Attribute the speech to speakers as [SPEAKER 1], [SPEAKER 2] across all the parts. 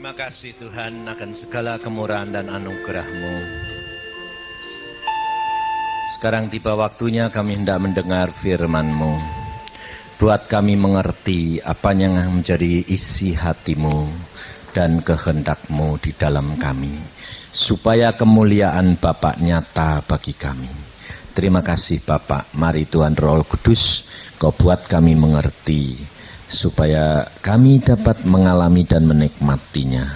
[SPEAKER 1] Terima kasih Tuhan akan segala kemurahan dan anugerah-Mu. Sekarang tiba waktunya kami hendak mendengar firman-Mu. Buat kami mengerti apa yang menjadi isi hati-Mu dan kehendak-Mu di dalam kami. Supaya kemuliaan Bapa nyata bagi kami. Terima kasih Bapak. Mari Tuhan Roh Kudus, Kau buat kami mengerti. Supaya kami dapat mengalami dan menikmatinya.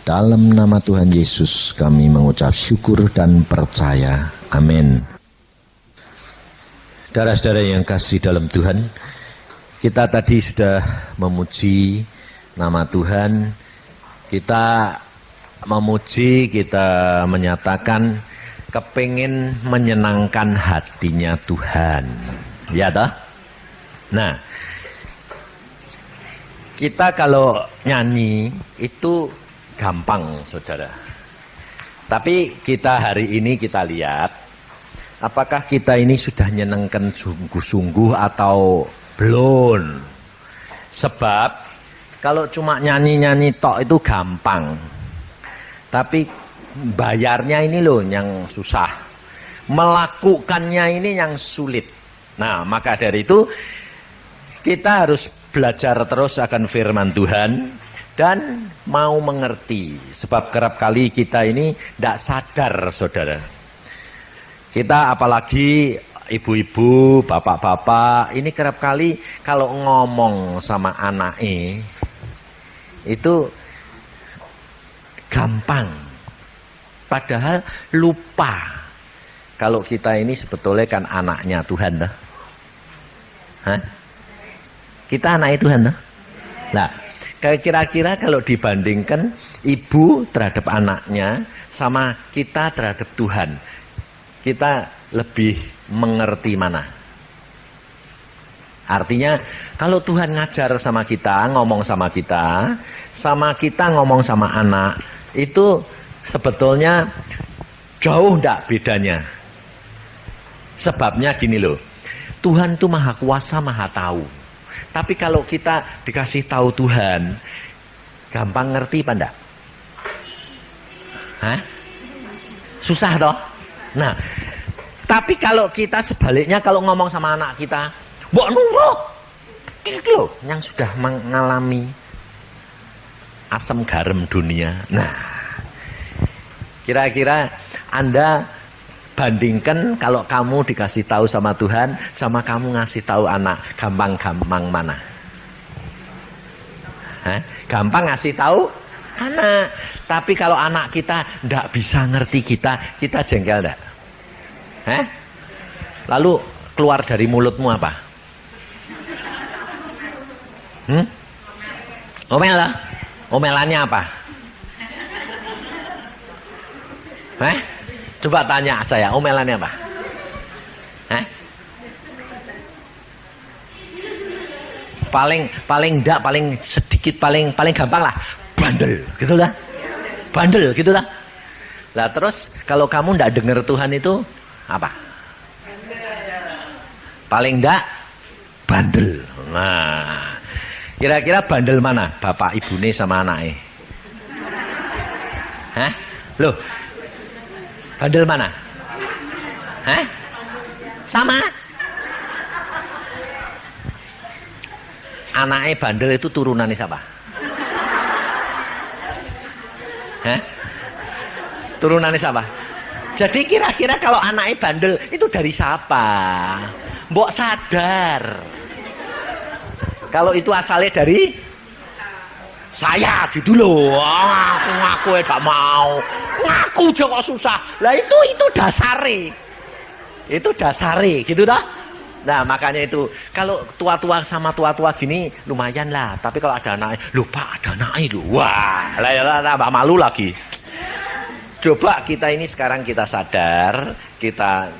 [SPEAKER 1] Dalam nama Tuhan Yesus kami mengucap syukur dan percaya. Amin. Saudara-saudara yang kasih dalam Tuhan, kita tadi sudah memuji nama Tuhan. Kita memuji, kita menyatakan kepingin menyenangkan hatinya Tuhan. Ya toh? Nah, kita kalau nyanyi itu gampang, saudara. Tapi kita hari ini kita lihat, apakah kita ini sudah nyenengkan sungguh-sungguh atau belum? Sebab kalau cuma nyanyi-nyanyi tok itu gampang. Tapi bayarnya ini loh yang susah. Melakukannya ini yang sulit. Nah, maka dari itu kita harus belajar terus akan firman Tuhan dan mau mengerti. Sebab kerap kali kita ini tidak sadar, saudara. Kita apalagi ibu-ibu, bapak-bapak, ini kerap kali kalau ngomong sama anaknya itu gampang. Padahal lupa kalau kita ini sebetulnya kan anaknya Tuhan. Hah? Kita anak Tuhan. Nah, kira-kira kalau dibandingkan ibu terhadap anaknya sama kita terhadap Tuhan, kita lebih mengerti mana? Artinya kalau Tuhan ngajar sama kita, ngomong sama kita ngomong sama anak, itu sebetulnya jauh enggak bedanya. Sebabnya gini loh, Tuhan itu maha kuasa, maha tahu. Tapi kalau kita dikasih tahu Tuhan, gampang ngerti apa enggak? Hah? Susah toh? Nah, tapi kalau kita sebaliknya, kalau ngomong sama anak kita, mbok nurut, gitu loh, yang sudah mengalami asam garam dunia. Nah, kira-kira Anda bandingkan kalau kamu dikasih tahu sama Tuhan, sama kamu ngasih tahu anak, gampang-gampang mana? Hah? Gampang ngasih tahu anak. Tapi kalau anak kita tidak bisa ngerti kita jengkel enggak? Hah? Lalu keluar dari mulutmu apa? Omel lah. Omelannya apa? Hah? Coba tanya saya, omelannya apa? Hah? Paling sedikit, paling gampang lah, bandel, gitu lah. Bandel, gitu lah. Lah terus kalau kamu ndak dengar Tuhan itu apa? Paling ndak bandel. Nah, kira-kira bandel mana? Bapak ibune sama anaknya? Hah? Loh, bandel mana? Hah? Sama? Anaknya bandel itu turunannya siapa? Hah? Turunannya siapa? Jadi kira-kira kalau anaknya bandel itu dari siapa? Mbok sadar. Kalau itu asalnya dari saya gitu loh. Ngaku gak mau. Ngaku kok susah. Lah itu dasare. Itu dasare gitu dah. Nah, makanya itu kalau tua-tua sama tua-tua gini lumayan lah. Tapi kalau ada anak, lupa ada anak itu. Wah, lah tambah malu lagi. Coba kita ini sekarang kita sadar, kita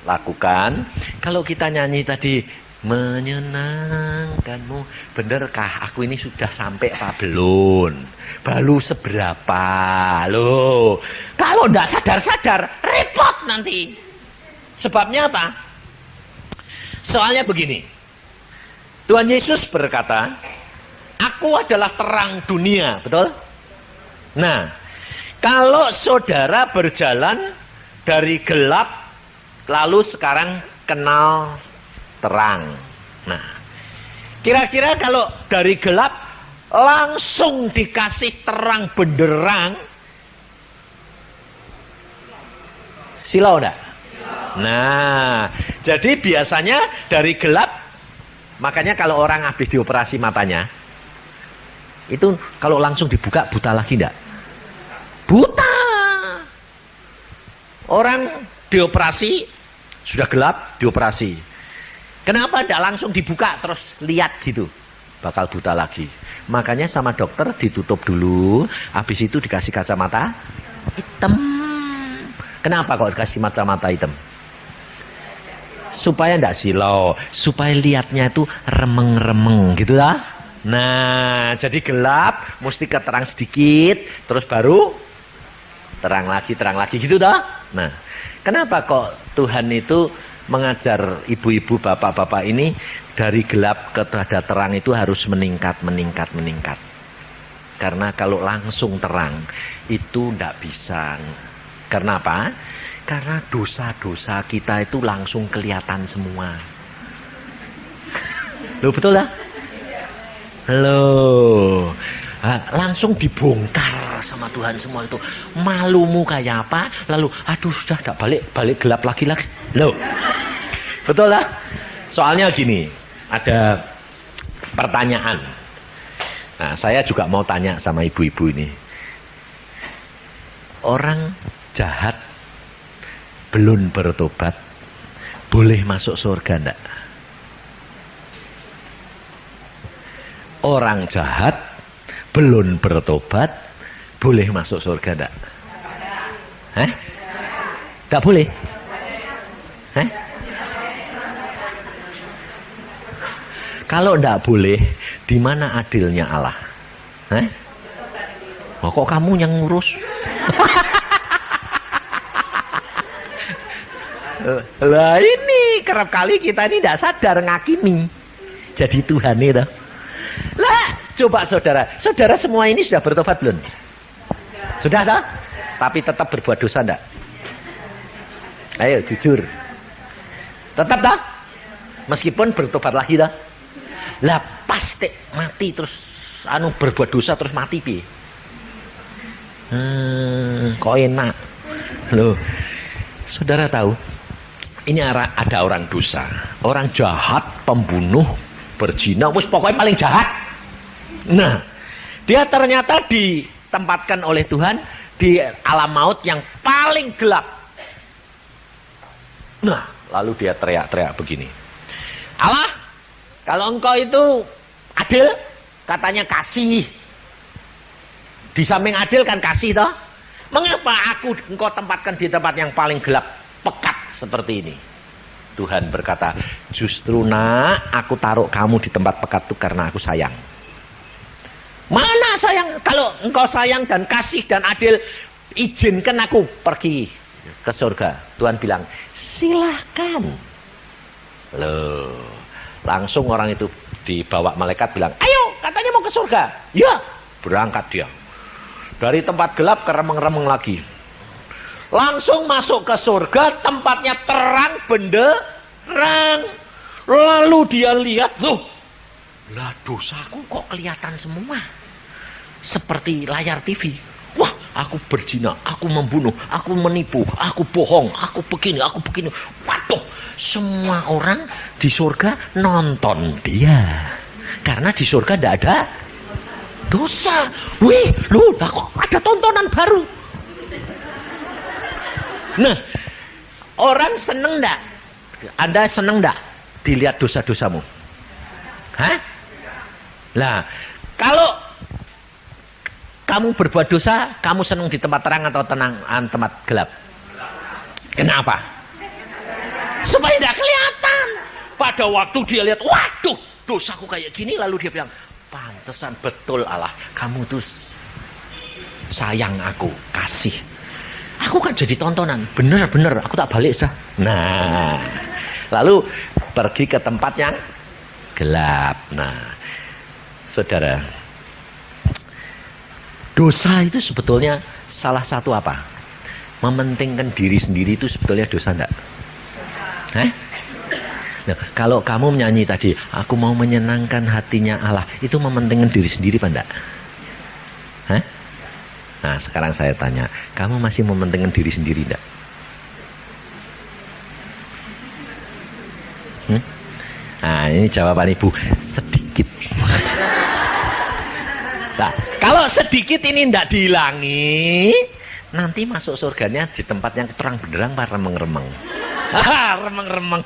[SPEAKER 1] lakukan. Kalau kita nyanyi tadi menyenangkanmu, benerkah aku ini sudah sampai apa belum? Baru seberapa loh? Kalau ndak sadar-sadar repot nanti. Sebabnya apa? Soalnya begini, Tuhan Yesus berkata, aku adalah terang dunia, betul? Nah, kalau saudara berjalan dari gelap, lalu sekarang kenal terang. Nah, kira-kira kalau dari gelap langsung dikasih terang benderang, silau enggak? Nah, jadi biasanya dari gelap, makanya kalau orang habis dioperasi matanya, itu kalau langsung dibuka buta lagi enggak? Buta. Orang dioperasi, sudah gelap, dioperasi. Kenapa enggak langsung dibuka terus lihat gitu? Bakal buta lagi. Makanya sama dokter ditutup dulu, habis itu dikasih kacamata hitam. Kenapa kok dikasih kacamata hitam? Supaya enggak silau, supaya lihatnya itu remeng-remeng gitu lah. Nah, jadi gelap, mesti keterang sedikit, terus baru terang lagi gitu dah. Nah, kenapa kok Tuhan itu mengajar ibu-ibu, bapak-bapak ini dari gelap ke ada terang itu harus meningkat. Karena kalau langsung terang itu enggak bisa. Karena apa? Karena dosa-dosa kita itu langsung kelihatan semua. Loh, betul lah? Loh, langsung dibongkar sama Tuhan semua itu. Malumu kayak apa? Lalu, aduh sudah tidak balik gelap lagi. Loh, betul lah? Soalnya gini, ada pertanyaan. Nah, saya juga mau tanya sama ibu-ibu ini. Orang jahat belum bertobat, boleh masuk surga enggak? Orang jahat belum bertobat, boleh masuk surga enggak? Enggak boleh? Kalau enggak boleh, di mana adilnya Allah? Oh, kok kamu yang ngurus? Lah ini kerap kali kita ini tidak sadar ngakimi jadi Tuhan itu. Lah coba saudara semua ini sudah bertobat belum? Sudah toh? Tapi tetap berbuat dosa enggak? Ayo jujur. Tetap toh? Meskipun bertobat lagi toh? Lah pasti mati terus berbuat dosa terus mati pi. Kok enak. Loh. Saudara tahu? Ini ada orang dosa, orang jahat, pembunuh, berzina, pokoknya paling jahat. Nah, dia ternyata ditempatkan oleh Tuhan di alam maut yang paling gelap. Nah, lalu dia teriak-teriak begini. Allah, kalau engkau itu adil, katanya kasih. Di samping adil kan kasih toh. Mengapa engkau tempatkan di tempat yang paling gelap, pekat seperti ini? Tuhan berkata, justru nak, aku taruh kamu di tempat pekat itu karena aku sayang. Mana sayang? Kalau engkau sayang dan kasih dan adil, izinkan aku pergi ke surga. Tuhan bilang, silahkan. Loh, langsung orang itu dibawa malaikat bilang, ayo, katanya mau ke surga. Ya, berangkat dia. Dari tempat gelap ke remeng-remeng lagi. Langsung masuk ke surga, tempatnya terang benderang. Lalu dia lihat, loh, lah dosaku kok kelihatan semua. Seperti layar TV. Wah, aku berzina, aku membunuh, aku menipu, aku bohong, aku begini. Waduh, semua orang di surga nonton dia. Karena di surga tidak ada dosa. Wih, loh, kok ada tontonan baru. Nah, orang seneng enggak? Anda seneng enggak dilihat dosa-dosamu? Hah? Lah, kalau kamu berbuat dosa, kamu seneng di tempat terang atau tempat gelap? Kenapa? Supaya tidak kelihatan. Pada waktu dia lihat, waduh, dosaku kayak gini, lalu dia bilang, pantesan betul Allah, kamu tuh sayang aku, kasih. Aku kan jadi tontonan, bener, aku tak balik sah. Nah, lalu pergi ke tempat yang gelap. Nah, saudara, Dosa itu sebetulnya salah satu apa? Mementingkan diri sendiri itu sebetulnya dosa enggak? Nah, kalau kamu menyanyi tadi, aku mau menyenangkan hatinya Allah, itu mementingkan diri sendiri apa enggak? Nah, sekarang saya tanya, kamu masih mementingkan diri sendiri enggak? Nah, ini jawaban ibu, sedikit. Nah, kalau sedikit ini tidak dihilangi, nanti masuk surganya di tempat yang terang benderang apa remeng-remeng? Remeng-remeng.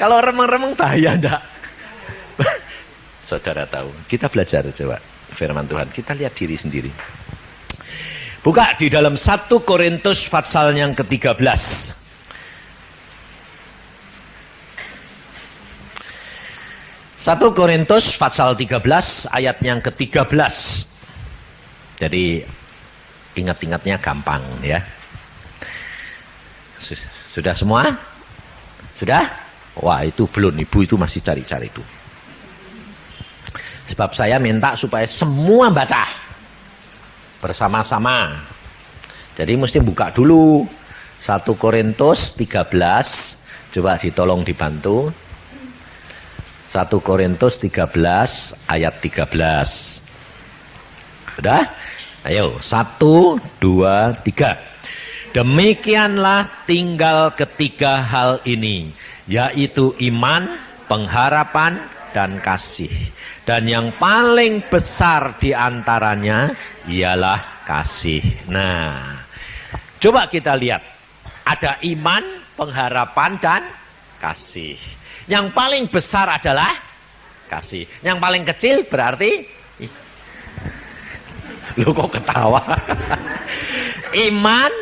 [SPEAKER 1] Kalau remeng-remeng bahaya enggak? Saudara tahu, kita belajar coba firman Tuhan, kita lihat diri sendiri. Buka di dalam 1 Korintus pasal yang ke-13. 1 Korintus pasal 13 ayat yang ke-13. Jadi ingat-ingatnya gampang ya. Sudah semua? Sudah? Wah, itu belum, ibu itu masih cari-cari itu. Sebab saya minta supaya semua baca bersama-sama. Jadi mesti buka dulu 1 Korintus 13. Coba ditolong dibantu. 1 Korintus 13 ayat 13. Sudah? Ayo, 1, 2, 3. Demikianlah tinggal ketiga hal ini, yaitu iman, pengharapan, dan kasih. Dan yang paling besar di antaranya ialah kasih. Nah, coba kita lihat. Ada iman, pengharapan, dan kasih. Yang paling besar adalah kasih. Yang paling kecil berarti lu kok ketawa? Iman,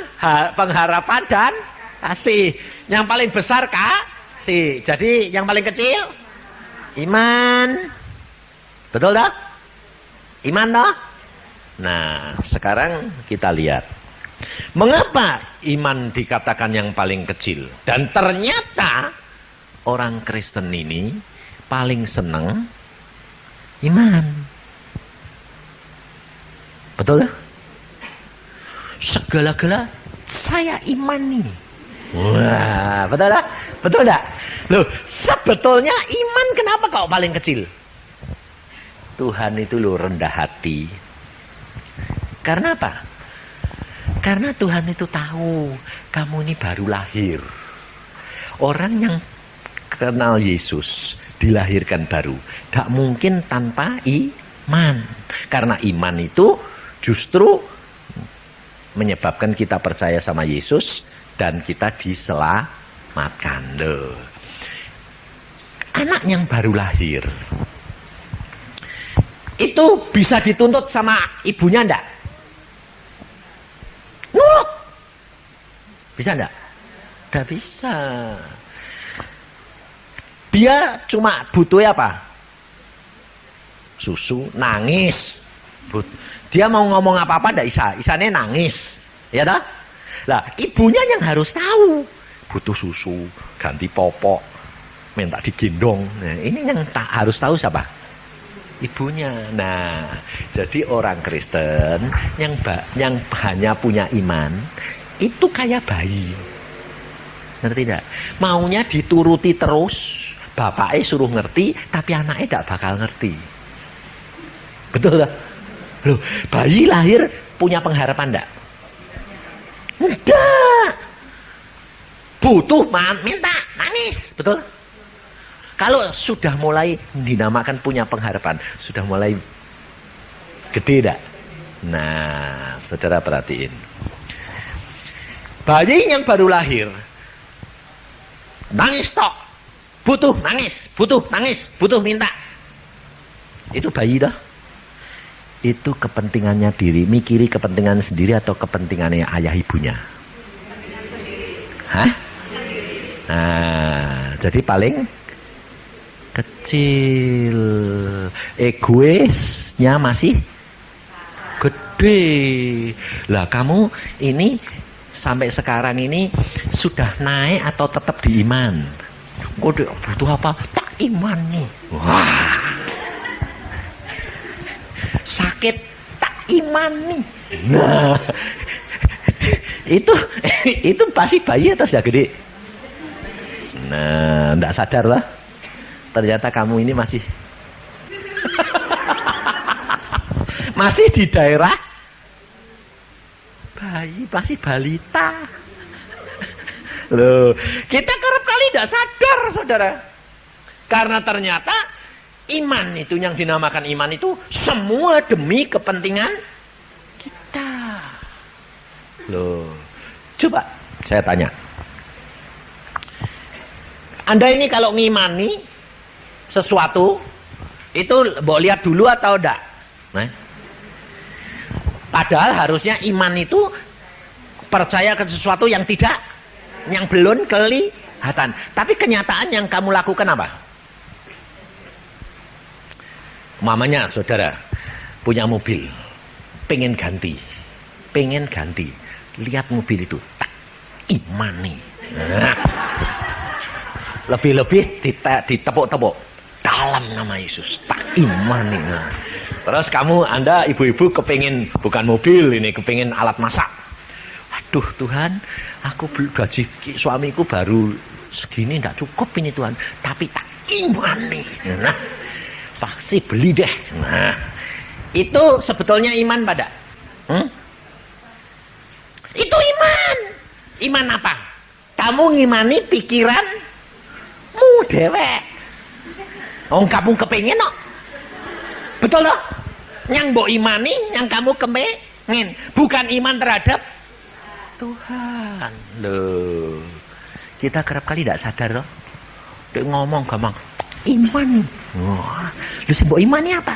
[SPEAKER 1] pengharapan, dan kasih. Yang paling besar kasih. Jadi yang paling kecil iman. Betul dah? Iman dah? Nah, sekarang kita lihat. Mengapa iman dikatakan yang paling kecil? Dan ternyata orang Kristen ini paling senang iman. Betul ya? Segala-gala saya imani. Wah, betul tak? Betul tak? Loh, sebetulnya iman kenapa kok paling kecil? Tuhan itu loh rendah hati. Karena apa? Karena Tuhan itu tahu kamu ini baru lahir. Orang yang kenal Yesus dilahirkan baru, tak mungkin tanpa iman. Karena iman itu justru menyebabkan kita percaya sama Yesus dan kita diselamatkan. Loh. Anak yang baru lahir itu bisa dituntut sama ibunya enggak? Nurut. Bisa enggak? Enggak bisa. Dia cuma butuh apa? Susu, nangis. Dia mau ngomong apa-apa enggak bisa. Isane nangis. Ya dah? Lah, ibunya yang harus tahu. Butuh susu, ganti popok, minta digendong. Nah, ini yang harus tahu siapa? Ibunya. Nah, jadi orang Kristen yang hanya punya iman itu kayak bayi. Ngerti tidak? Maunya dituruti terus, bapaknya suruh ngerti, tapi anaknya tidak bakal ngerti. Betul tak? Loh, bayi lahir punya pengharapan enggak? Enggak. Butuh, minta, nangis. Betul? Kalau sudah mulai dinamakan punya pengharapan, sudah mulai gede enggak? Nah, saudara perhatiin. Bayi yang baru lahir, nangis tok. Butuh, nangis. Butuh, nangis. Butuh, minta. Itu bayi dah. Itu kepentingannya diri, mikiri kepentingan sendiri atau kepentingannya ayah ibunya? Hah? Nah, jadi paling kecil, egoisnya masih gede. Lah kamu ini sampai sekarang ini sudah naik atau tetap di iman? Kode butuh apa? Tak iman nih. Wah. Sakit tak imani. Nah, itu pasti bayi atau sudah gede? Nah, enggak sadar lah. Ternyata kamu ini masih masih di daerah bayi, masih balita. Loh, kita kerap kali tidak sadar, saudara. Karena ternyata iman itu, yang dinamakan iman itu, semua demi kepentingan kita. Loh, coba saya tanya. Anda ini kalau ngimani sesuatu, itu mau lihat dulu atau enggak? Nah, padahal harusnya iman itu percaya ke sesuatu yang tidak, yang belum kelihatan. Tapi kenyataan yang kamu lakukan apa? Mamanya saudara punya mobil, pengen ganti, lihat mobil itu, tak imani. Nah, lebih-lebih ditepuk-tepuk dalam nama Yesus, tak imani. Nah, terus Anda ibu-ibu kepingin bukan mobil ini, kepingin alat masak. Aduh Tuhan, aku gaji suamiku baru segini, tidak cukup ini Tuhan, tapi tak imani. Nah, pasti beli deh. Nah, itu sebetulnya iman pada? Itu iman. Iman apa? Kamu ngimani pikiranmu dewek. Oh, kamu kepingin no? Betul loh? Yang mbok imani, yang kamu kepingin, bukan iman terhadap Tuhan. Loh, kita kerap kali tidak sadar loh. Dia ngomong gampang, iman. Wah, lu sih mbok imani apa?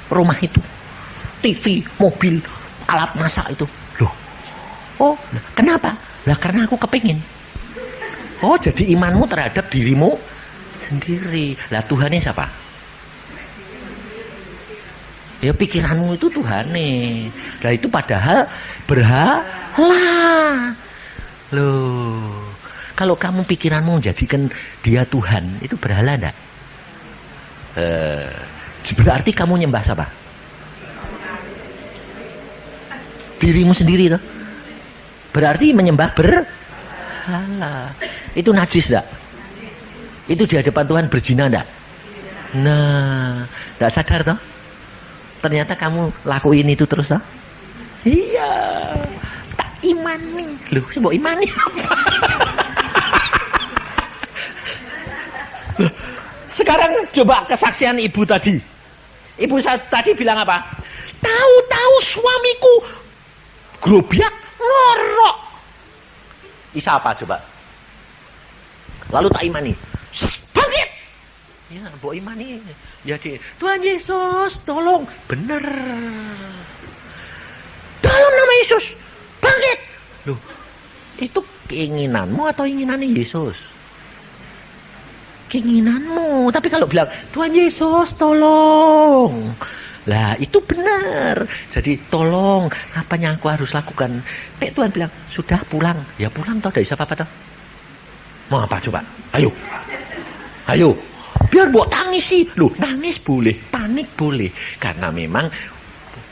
[SPEAKER 1] Rumah itu, TV, mobil, alat masak itu. Loh, oh, kenapa? Lah karena aku kepingin. Oh, jadi imanmu terhadap dirimu sendiri. Lah Tuhannya siapa? Ya pikiranmu itu Tuhannya. Lah itu padahal berhala. Loh, kalau kamu pikiranmu jadikan dia Tuhan, itu berhala enggak? Berarti kamu nyembah siapa? Dirimu sendiri toh. Berarti menyembah berhala. Itu najis enggak? Itu di hadapan Tuhan berzina enggak? Nah, enggak sadar toh? Ternyata kamu lakuin itu terus toh? Iya. Tak imani. Loh, sebab imani apa? Loh, sekarang coba kesaksian ibu tadi. Ibu tadi bilang apa? Tahu-tahu suamiku grobiak ngorok. Isa apa coba? Lalu tak imani. Bangkit. Ya, mbok imani. Ya, Tuhan Yesus, tolong. Bener. Dalam nama Yesus. Bangkit. Loh, itu keinginanmu atau inginannya Yesus? Keinginanmu. Tapi kalau bilang, Tuhan Yesus, tolong. Lah, itu benar. Jadi, tolong. Apa yang aku harus lakukan? Tuhan bilang, sudah pulang. Ya pulang toh, dari siapa toh? Mau apa coba? Ayo. Ayo. Biar buat tangis sih. Loh, nangis boleh, panik boleh. Karena memang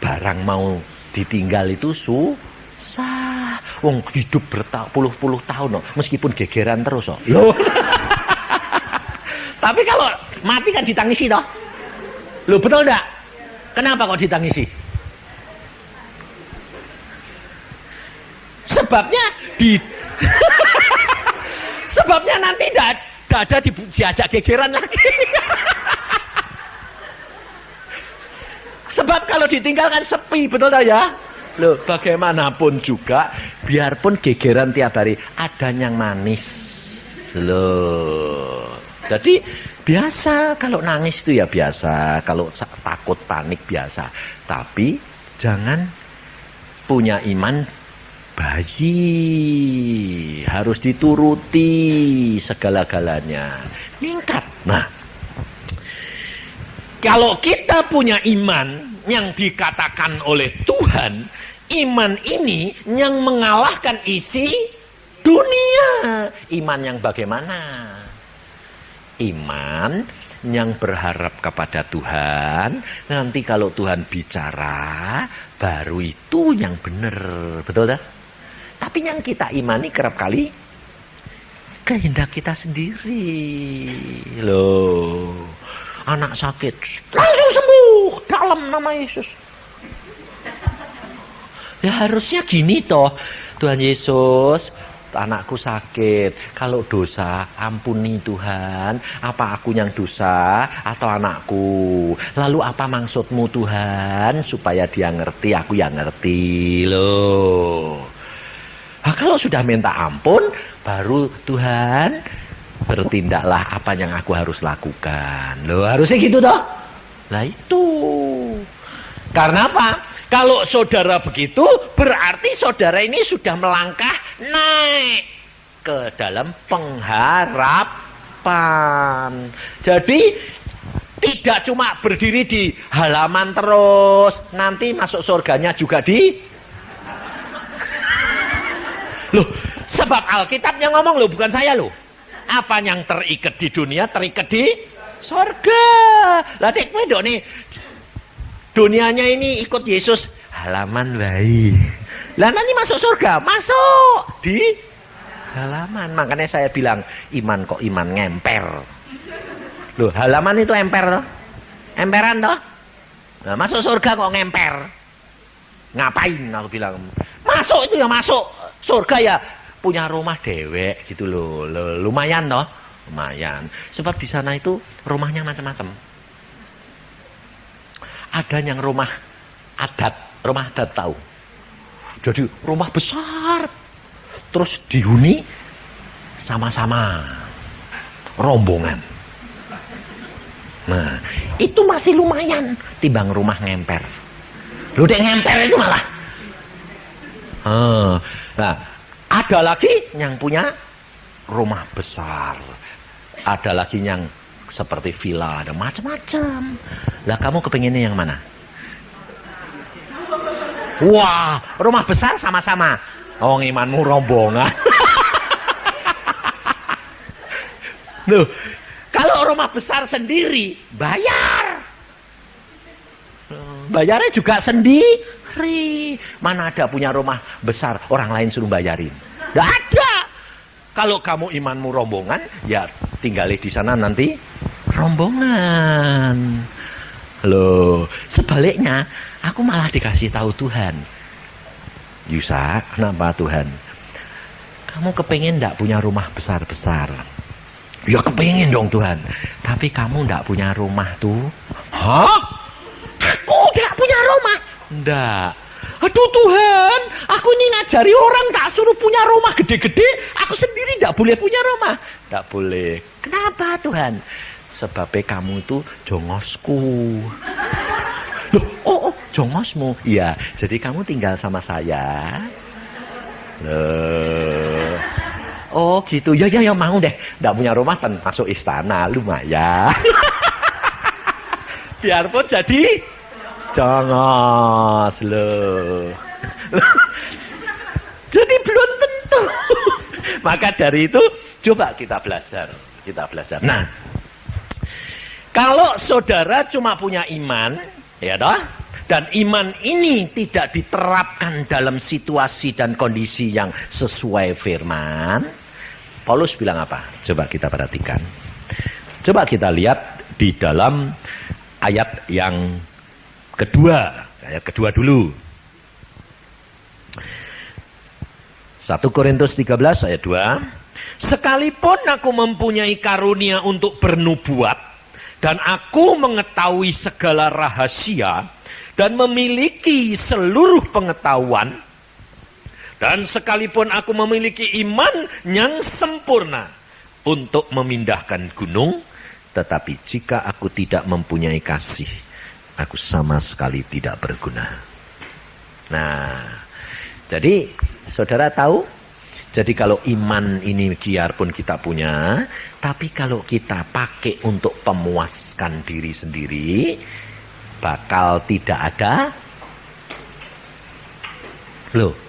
[SPEAKER 1] barang mau ditinggal itu susah. Wong hidup berpuluh-puluh tahun, no. Meskipun gegeran terus. No. Loh. Tapi kalau mati kan ditangisi toh. Loh, betul enggak? Kenapa kok ditangisi? Sebabnya sebabnya nanti tidak ada diajak gegeran lagi. Sebab kalau ditinggalkan sepi, betul tak ya? Loh, bagaimanapun juga, biarpun gegeran tiap hari, ada yang manis. Loh, jadi biasa kalau nangis itu ya biasa, kalau takut panik biasa. Tapi jangan punya iman bayi, harus dituruti segala-galanya, meningkat. Nah, kalau kita punya iman yang dikatakan oleh Tuhan, iman ini yang mengalahkan isi dunia. Iman yang bagaimana? Iman yang berharap kepada Tuhan, nanti kalau Tuhan bicara, baru itu yang benar. Betul tak? Tapi yang kita imani kerap kali kehendak kita sendiri. Loh, anak sakit, langsung sembuh dalam nama Yesus. Ya harusnya gini toh, Tuhan Yesus, anakku sakit, kalau dosa ampuni Tuhan, apa aku yang dosa atau anakku? Lalu apa maksudmu Tuhan? Supaya dia ngerti, aku yang ngerti loh. Nah, kalau sudah minta ampun, baru Tuhan bertindaklah apa yang aku harus lakukan. Loh harusnya gitu toh. Nah itu. Karena apa? Kalau saudara begitu, berarti saudara ini sudah melangkah naik ke dalam pengharapan. Jadi tidak cuma berdiri di halaman terus, nanti masuk surganya juga di. Loh, sebab Alkitab yang ngomong loh, bukan saya loh. Apa yang terikat di dunia terikat di surga. Lah dek wedok nih. Dunianya ini ikut Yesus halaman baik. Lah nanti masuk surga, masuk di halaman. Makanya saya bilang iman kok iman ngemper. Loh, halaman itu emper toh? Emperan toh? Nah, masuk surga kok ngemper. Ngapain aku bilang? Masuk itu ya masuk. Surga ya punya rumah dewek gitu loh. Lumayan toh? Lumayan. Sebab di sana itu rumahnya macam-macam. Ada yang rumah adat tahu. Jadi rumah besar, terus dihuni sama-sama rombongan. Nah, itu masih lumayan timbang rumah ngemper. Lu dek ngemper itu malah. Nah, ada lagi yang punya rumah besar, ada lagi yang seperti villa, ada macam-macam. Lah kamu kepinginnya yang mana? Wah, rumah besar sama-sama. Oh, imanmu rombongan. Loh, kalau rumah besar sendiri bayar. Bayarnya juga sendiri. Mana ada punya rumah besar orang lain suruh bayarin? Nggak ada. Kalau kamu imanmu rombongan, ya tinggal di sana nanti rombongan. Loh, sebaliknya aku malah dikasih tahu Tuhan. Yusa, kenapa Tuhan? Kamu kepengen enggak punya rumah besar-besar? Ya kepengen dong Tuhan. Tapi kamu enggak punya rumah tuh. Hah? Aku enggak punya rumah? Enggak. Aduh Tuhan, aku ini ngajari orang tak suruh punya rumah gede-gede, aku sendiri enggak boleh punya rumah. Enggak boleh. Kenapa Tuhan? Sebab kamu itu jongosku. Loh, oh, jongosmu. Iya, jadi kamu tinggal sama saya. Loh. Oh gitu, ya mau deh. Nggak punya rumah kan masuk istana, lumayan. Biarpun jadi jongos loh. Jadi belum tentu. Maka dari itu coba kita belajar. Nah, kalau saudara cuma punya iman, ya toh, dan iman ini tidak diterapkan dalam situasi dan kondisi yang sesuai firman, Paulus bilang apa? Coba kita perhatikan. Coba kita lihat di dalam ayat yang kedua. Ayat kedua dulu. 1 Korintus 13 ayat 2. Sekalipun aku mempunyai karunia untuk bernubuat, dan aku mengetahui segala rahasia, dan memiliki seluruh pengetahuan, dan sekalipun aku memiliki iman yang sempurna untuk memindahkan gunung, tetapi jika aku tidak mempunyai kasih, aku sama sekali tidak berguna. Nah, jadi saudara tahu? Jadi kalau iman ini biarpun kita punya, tapi kalau kita pakai untuk pemuaskan diri sendiri, bakal tidak ada,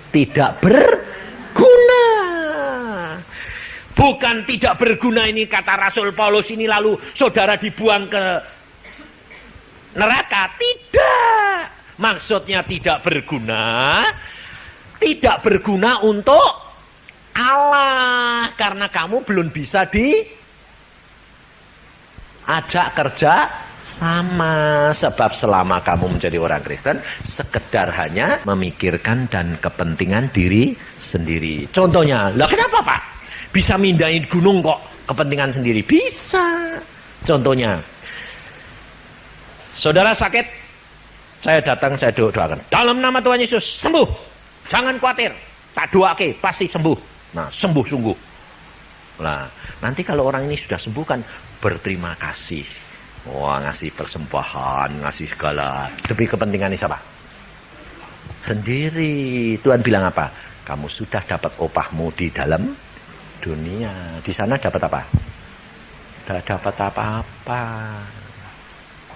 [SPEAKER 1] tidak berguna. Bukan tidak berguna ini kata Rasul Paulus ini lalu saudara dibuang ke neraka. Tidak. Maksudnya tidak berguna untuk Allah. Karena kamu belum bisa diajak kerja sama. Sebab selama kamu menjadi orang Kristen, sekedar hanya memikirkan dan kepentingan diri sendiri. Contohnya, lah kenapa Pak? Bisa mindahin gunung kok kepentingan sendiri? Bisa. Contohnya, saudara sakit, saya datang, saya doakan. Dalam nama Tuhan Yesus, sembuh. Jangan khawatir. Tak doake, pasti sembuh. Nah, sembuh sungguh. Nah, nanti kalau orang ini sudah sembuh kan berterima kasih. Wah, ngasih persembahan, ngasih segala. Demi kepentingan siapa? Sendiri. Tuhan bilang apa? Kamu sudah dapat upahmu di dalam dunia. Di sana dapat apa? Tidak dapat apa-apa.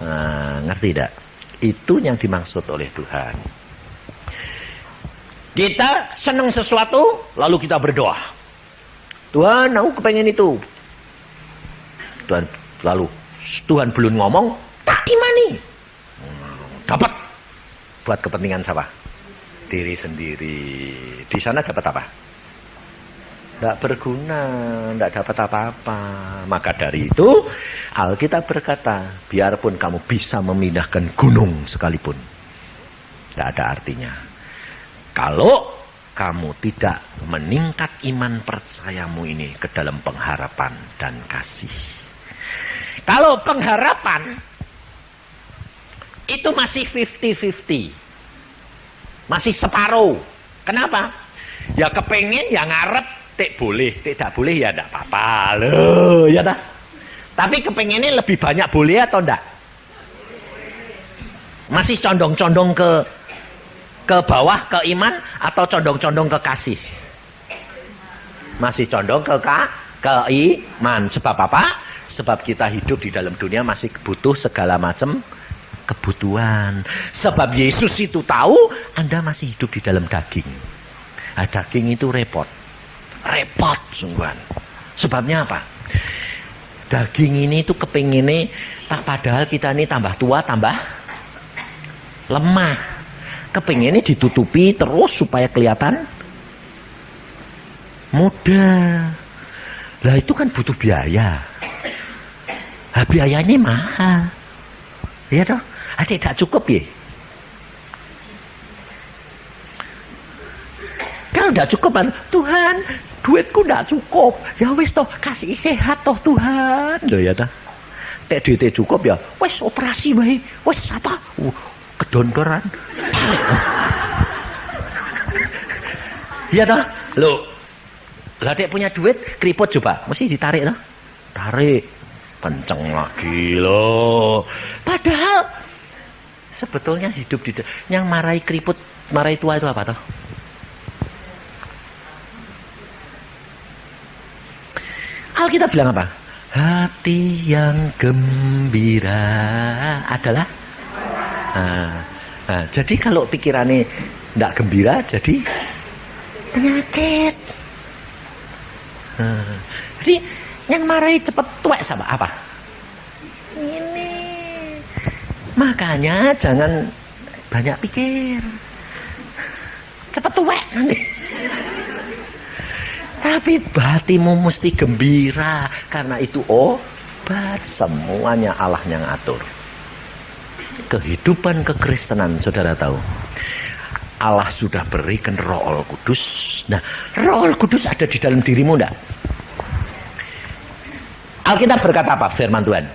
[SPEAKER 1] Nah, ngerti tidak? Itu yang dimaksud oleh Tuhan. Kita senang sesuatu, lalu kita berdoa. Tuhan, aku kepengen itu. Tuhan belum ngomong, tak imani. Dapat. Buat kepentingan siapa? Diri sendiri. Di sana dapat apa? Tidak berguna, tidak dapat apa-apa. Maka dari itu, Alkitab berkata, biarpun kamu bisa memindahkan gunung sekalipun, tidak ada artinya. Kalau kamu tidak meningkat iman percayamu ini ke dalam pengharapan dan kasih. Kalau pengharapan itu masih 50-50. Masih separuh. Kenapa? Ya kepengen, ya ngarep, boleh, tidak boleh ya tidak apa-apa. Loh, ya dah. Tapi kepengennya lebih banyak boleh atau enggak? Masih condong-condong ke bawah, ke iman, atau condong-condong ke kasih? Masih condong ke iman. Sebab apa? Sebab kita hidup di dalam dunia masih butuh segala macam kebutuhan. Sebab Yesus itu tahu Anda masih hidup di dalam daging. Nah, daging itu repot sungguhan. Sebabnya apa? Daging ini itu kepengennya, padahal kita ini tambah tua, tambah lemah. Kepengennya ditutupi terus supaya kelihatan muda. Lah itu kan butuh biaya. Nah, biayanya mahal. Iya toh? Tidak cukup ya. Kalau tidak cukup kan, Tuhan, duitku tidak cukup. Ya wis toh, kasih sehat toh Tuhan. Loh ya toh. Duitnya cukup ya, wis operasi bae. Wis apa? Kedondoran. Iya toh? Loh. Lah dek punya duit, keriput coba, mesti ditarik toh. Tarik. Kenceng lagi loh. Padahal sebetulnya hidup di yang marahi keriput, marahi tua itu apa toh? Alkitab bilang apa? Hati yang gembira adalah jadi kalau pikirannya tidak gembira jadi penyakit. Jadi yang marahi cepat tuwek sama apa? Ini. Makanya jangan banyak pikir. Cepat tuwek nanti. Tapi hatimu mesti gembira. Karena itu obat, semuanya Allah yang atur. Kehidupan kekristenan, saudara tahu, Allah sudah berikan Roh Kudus. Nah, Roh Kudus ada di dalam dirimu enggak? Alkitab berkata apa? Firman Tuhan,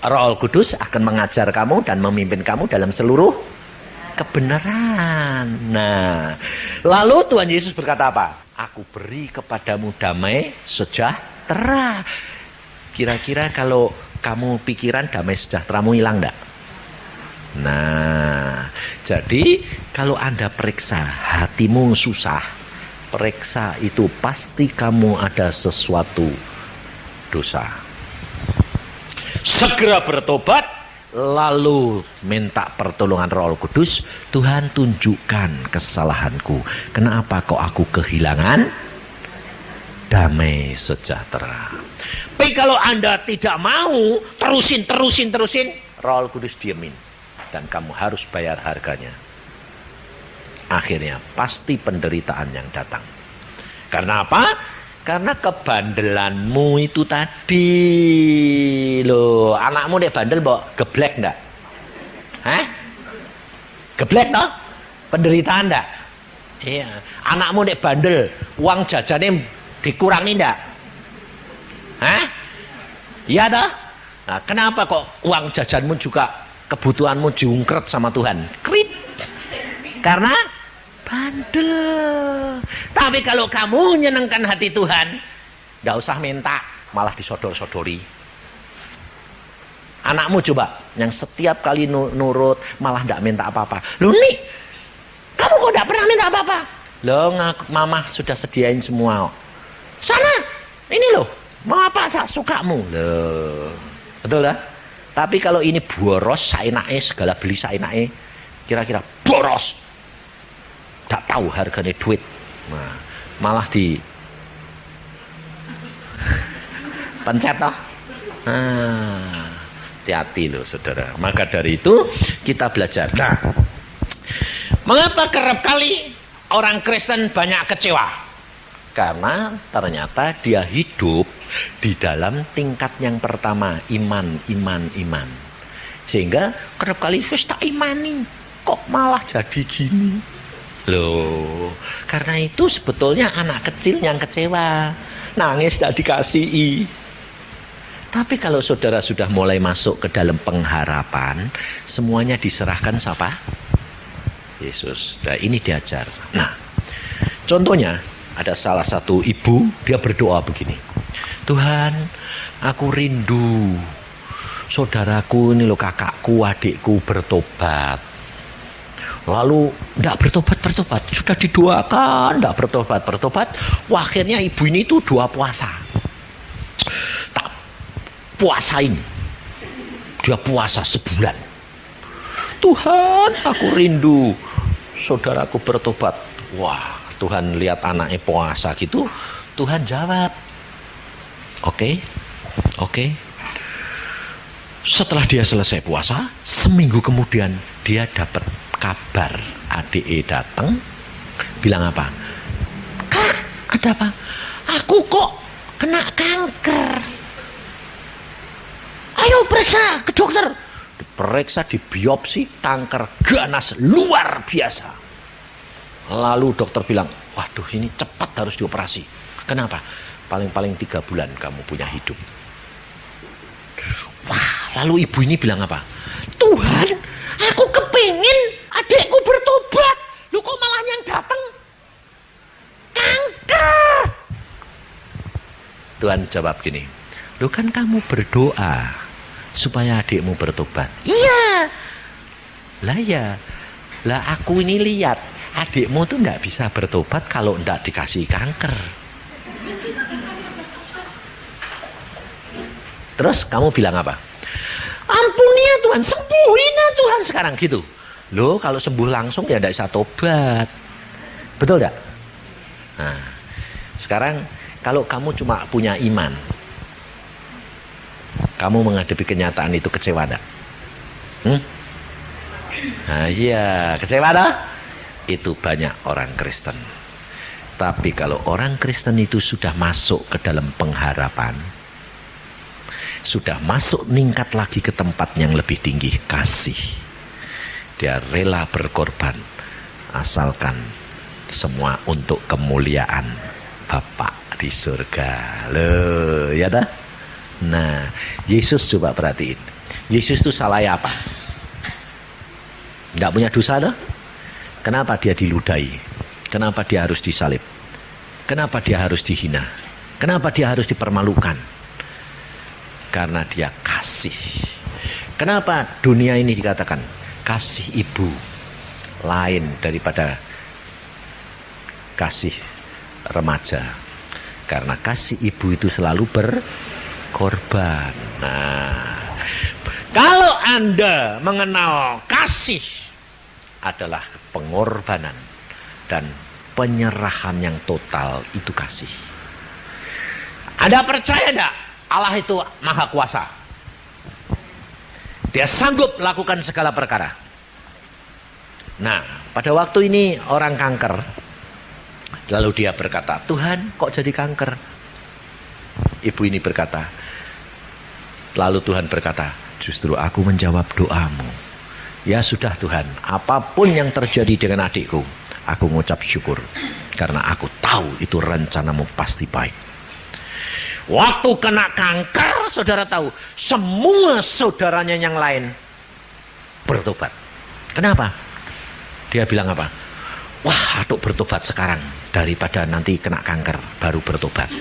[SPEAKER 1] Roh Kudus akan mengajar kamu dan memimpin kamu dalam seluruh kebenaran. Nah, lalu Tuhan Yesus berkata apa? Aku beri kepadamu damai sejahtera. Kira-kira kalau kamu pikiran damai sejahteramu hilang enggak? Nah, jadi kalau Anda periksa hatimu susah, periksa itu pasti kamu ada sesuatu dosa. Segera bertobat, lalu minta pertolongan Roh Kudus. Tuhan, tunjukkan kesalahanku. Kenapa kok aku kehilangan damai sejahtera. Tapi kalau Anda tidak mau, terusin, Roh Kudus diemin. Dan kamu harus bayar harganya. Akhirnya pasti penderitaan yang datang. Karena apa? Karena kebandelanmu itu tadi. Loh, anakmu deh bandel, mbok geblek ndak? Hah? Geblek toh? Penderitaan ndak? Iya. Anakmu deh bandel, uang jajannya dikurangi ndak? Hah? Iya toh? Nah, kenapa kok uang jajanmu juga kebutuhanmu diungkret sama Tuhan? Krit. Karena bandel. Tapi kalau kamu menyenangkan hati Tuhan, nggak usah minta, malah disodor-sodori. Anakmu coba, yang setiap kali nurut, malah nggak minta apa-apa. Loh nih, kamu kok nggak pernah minta apa-apa? Loh, mama sudah sediain semua. Sana, ini loh, mau apa sukamu? Loh, betul lah. Tapi kalau ini boros, saenake, segala beli saenake, kira-kira boros. Tak tahu harganya duit. Nah, malah di pencet toh. Hati-hati loh saudara. Maka dari itu kita belajar. Nah, mengapa kerap kali orang Kristen banyak kecewa? Karena ternyata dia hidup di dalam tingkat yang pertama, iman. Sehingga kerap kali wis tak imani, kok malah jadi gini. Loh, karena itu sebetulnya anak kecil yang kecewa, nangis tidak dikasihi. Tapi kalau saudara sudah mulai masuk ke dalam pengharapan, semuanya diserahkan siapa? Yesus. Nah, ini diajar. Nah, contohnya ada salah satu ibu, dia berdoa begini. Tuhan, aku rindu saudaraku ini loh, kakakku, adikku bertobat. Lalu tidak bertobat, sudah didoakan, tidak bertobat. Wah, akhirnya ibu ini tuh doa puasa. Tak puasain, dia puasa sebulan. Tuhan, aku rindu saudaraku bertobat. Wah, Tuhan lihat anaknya puasa gitu, Tuhan jawab. Oke. Setelah dia selesai puasa, seminggu kemudian dia dapat kabar adik datang, bilang apa? Kak, ada apa? Aku kok kena kanker. Ayo periksa ke dokter. Diperiksa, dibiopsi, kanker ganas luar biasa. Lalu dokter bilang, waduh ini cepat harus dioperasi. Kenapa? Paling-paling 3 bulan kamu punya hidup. Wah, lalu ibu ini bilang apa? Tuhan, aku kepingin adikku bertobat. Lu kok malah yang datang kanker? Tuhan jawab gini, lu kan kamu berdoa supaya adikmu bertobat. Iya. Lah aku ini lihat adikmu tuh nggak bisa bertobat kalau nggak dikasih kanker. Terus kamu bilang apa? Ampuni ya Tuhan, sembuhin ya Tuhan sekarang gitu. Loh, kalau sembuh langsung ya tidak bisa tobat. Betul tidak? Nah, sekarang kalau kamu cuma punya iman, kamu menghadapi kenyataan itu kecewa tidak? Nah iya, kecewa tak? Itu banyak orang Kristen. Tapi kalau orang Kristen itu sudah masuk ke dalam pengharapan, sudah masuk meningkat lagi ke tempat yang lebih tinggi, kasih. Dia rela berkorban asalkan semua untuk kemuliaan Bapa di surga. Loh, ya dah? Nah, Yesus coba perhatiin. Yesus itu salah apa? Enggak punya dosa dah? Kenapa dia diludahi? Kenapa dia harus disalib? Kenapa dia harus dihina? Kenapa dia harus dipermalukan? Karena dia kasih. Kenapa dunia ini dikatakan kasih ibu lain daripada kasih remaja? Karena kasih ibu itu selalu berkorban. Nah, kalau Anda mengenal kasih adalah pengorbanan dan penyerahan yang total, itu kasih. Anda percaya enggak Allah itu maha kuasa? Dia sanggup melakukan segala perkara. Nah, pada waktu ini orang kanker, lalu dia berkata, Tuhan kok jadi kanker? Ibu ini berkata, lalu Tuhan berkata, justru aku menjawab doamu. Ya sudah Tuhan, apapun yang terjadi dengan adikku, aku mengucap syukur. Karena aku tahu itu rencanamu pasti baik. Waktu kena kanker, saudara tahu, semua saudaranya yang lain bertobat. Kenapa? Dia bilang apa? Wah, atuk bertobat sekarang daripada nanti kena kanker baru bertobat.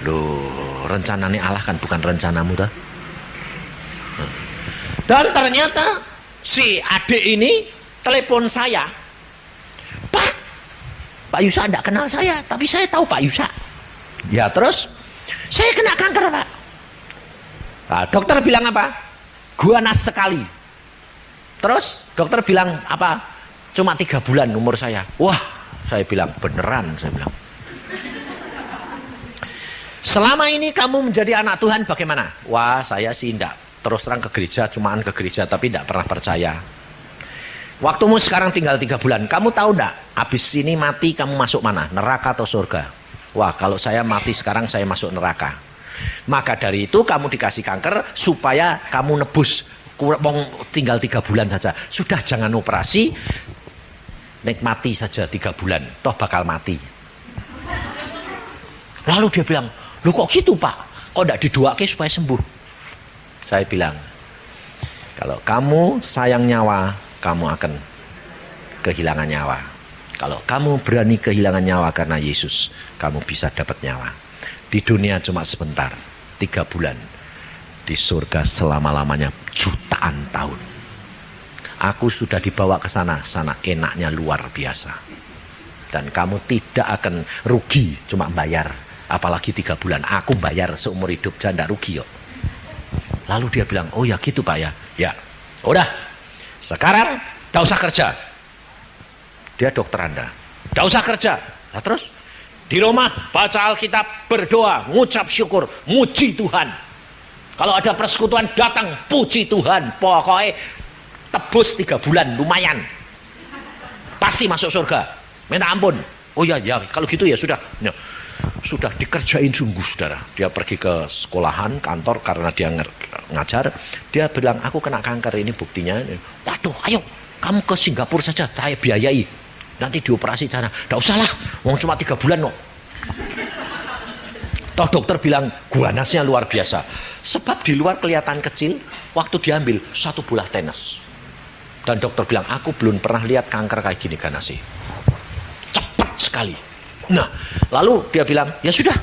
[SPEAKER 1] Loh, rencananya Allah kan bukan rencanamu dah. Dan ternyata si adik ini telepon saya. Pak Yusa tidak kenal saya, tapi saya tahu Pak Yusa. Ya terus, saya kena kanker Pak. Nah, dokter bilang apa? Ganas sekali. Terus dokter bilang apa? Cuma 3 bulan umur saya. Wah, saya bilang beneran, saya bilang. Selama ini kamu menjadi anak Tuhan bagaimana? Wah, saya sih enggak. Terus terang ke gereja, cumaan ke gereja, tapi enggak pernah percaya. Waktumu sekarang tinggal 3 bulan. Kamu tahu enggak? Habis ini mati kamu masuk mana? Neraka atau surga? Wah, kalau saya mati sekarang saya masuk neraka. Maka dari itu kamu dikasih kanker supaya kamu nebus. Tinggal 3 bulan saja. Sudah jangan operasi. Nikmati saja 3 bulan. Toh bakal mati. Lalu dia bilang, loh kok gitu Pak? Kok tidak didoakan supaya sembuh? Saya bilang, kalau kamu sayang nyawa, kamu akan kehilangan nyawa. Kalau kamu berani kehilangan nyawa karena Yesus, kamu bisa dapat nyawa. Di dunia cuma sebentar, 3 bulan. Di surga selama-lamanya jutaan tahun. Aku sudah dibawa ke sana, sana enaknya luar biasa. Dan kamu tidak akan rugi cuma bayar. Apalagi 3 bulan, aku bayar seumur hidup, jangan tidak rugi yuk. Lalu dia bilang, oh ya gitu Pak ya. Ya, udah. Sekarang, tidak usah kerja. Dia dokter Anda. Tidak usah kerja. Nah, terus, di rumah, baca Alkitab, berdoa, ngucap syukur, muji Tuhan. Kalau ada persekutuan datang, puji Tuhan. Pokoknya, tebus 3 bulan, lumayan. Pasti masuk surga. Minta ampun. Oh ya, ya, kalau gitu ya sudah. Ya. Sudah dikerjain sungguh saudara. Dia pergi ke sekolahan, kantor karena dia ngajar. Dia bilang, aku kena kanker, ini buktinya. Waduh, ayo kamu ke Singapura saja, saya biayai. Nanti dioperasi sana. Tidak usah lah, cuma 3 bulan kok. Toh dokter bilang, ganasnya luar biasa. Sebab di luar kelihatan kecil, waktu diambil 1 bola tenis. Dan dokter bilang, aku belum pernah lihat kanker kayak gini ganasnya. Cepat sekali. Nah, lalu dia bilang, ya sudah.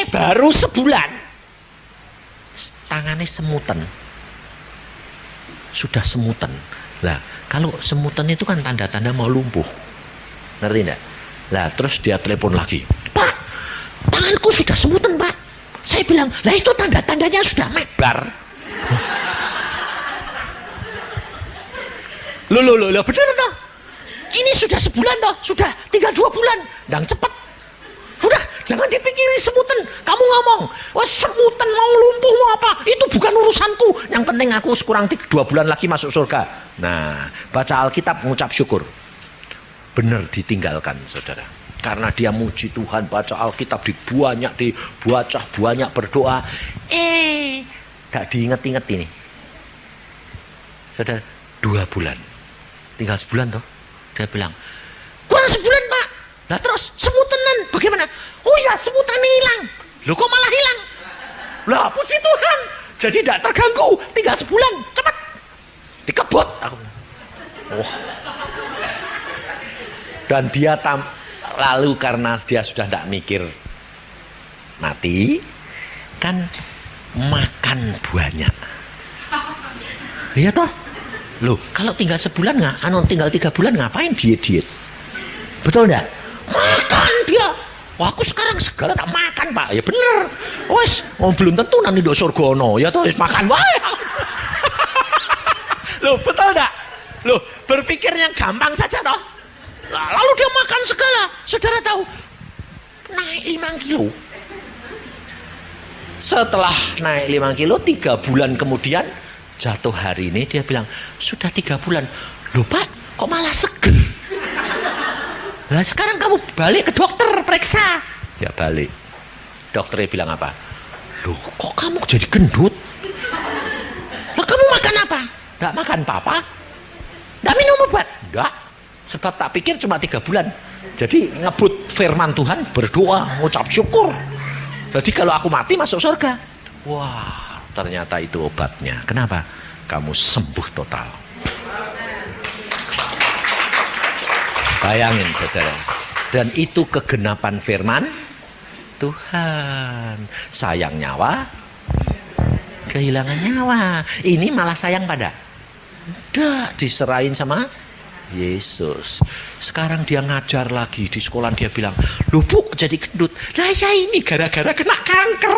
[SPEAKER 1] Baru sebulan. Tangannya semutan. Sudah semutan. Lah, kalau semutan itu kan tanda-tanda mau lumpuh. Ngerti enggak? Lah, terus dia telepon lagi. Pak, tanganku sudah semutan, Pak. Saya bilang, lah itu tanda-tandanya sudah mebar. Loh, benar toh? Ini sudah sebulan toh, sudah tinggal 2 bulan. Dan cepat. Udah, jangan dipikirin semutan. Kamu ngomong, wah semutan mau lumpuh mau apa? Itu bukan urusanku. Yang penting aku kurang 2 bulan lagi masuk surga. Nah, baca Alkitab, mengucap syukur. Benar ditinggalkan, saudara. Karena dia muji Tuhan, baca Alkitab, banyak berdoa. Gak diinget-inget ini. Saudara, 2 bulan. Tinggal sebulan toh. Dia bilang, kurang sebulan Pak. Nah terus semutanan bagaimana? Oh ya semutannya hilang. Loh kok malah hilang? Lah puji Tuhan. Jadi tidak terganggu. Tinggal sebulan. Cepat. Dikebut. Oh. Dan dia lalu karena dia sudah tidak mikir mati, kan makan banyak. Lihat toh. Loh, kalau tinggal sebulan tinggal 3 bulan ngapain diet? Betul enggak? Makan dia. Wah, aku sekarang segala tak makan, Pak. Ya bener. Wes, belum tentu nanti do surga ono. Ya toh makan wae. Loh, betul enggak? Loh, berpikirnya gampang saja toh. Lalu dia makan segala. Saudara tahu, naik 5 kilo. Setelah naik 5 kilo, 3 bulan kemudian, jatuh hari ini, dia bilang, sudah 3 bulan. Loh Pak, kok malah seger? Nah sekarang kamu balik ke dokter, periksa. Dia balik. Dokternya bilang apa? Loh kok kamu jadi gendut? Lah kamu makan apa? Nggak makan apa-apa? Nggak minum obat? Nggak. Sebab tak pikir cuma 3 bulan. Jadi ngebut firman Tuhan, berdoa, ngucap syukur. Jadi kalau aku mati masuk surga. Wah, ternyata itu obatnya. Kenapa? Kamu sembuh total. Bayangin saudara. Dan itu kegenapan firman Tuhan. Sayang nyawa, kehilangan nyawa. Ini malah sayang pada. Udah diserahin sama Yesus. Sekarang dia ngajar lagi di sekolah, dia bilang, "Loh Bu, jadi gendut." Lah ya ini gara-gara kena kanker.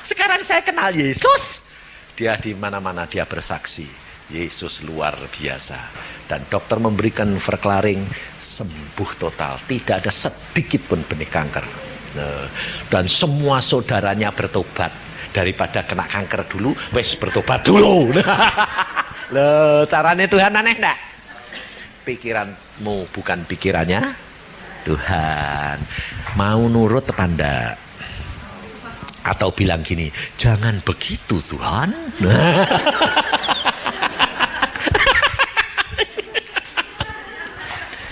[SPEAKER 1] Sekarang saya kenal Yesus. Dia di mana-mana dia bersaksi, Yesus luar biasa. Dan dokter memberikan verklaring sembuh total, tidak ada sedikit pun benih kanker. Dan semua saudaranya bertobat. Daripada kena kanker dulu, wes bertobat dulu. Loh, caranya Tuhan aneh enggak? Pikiranmu bukan pikirannya Tuhan. Mau nurut apa enggak? Atau bilang gini, jangan begitu Tuhan.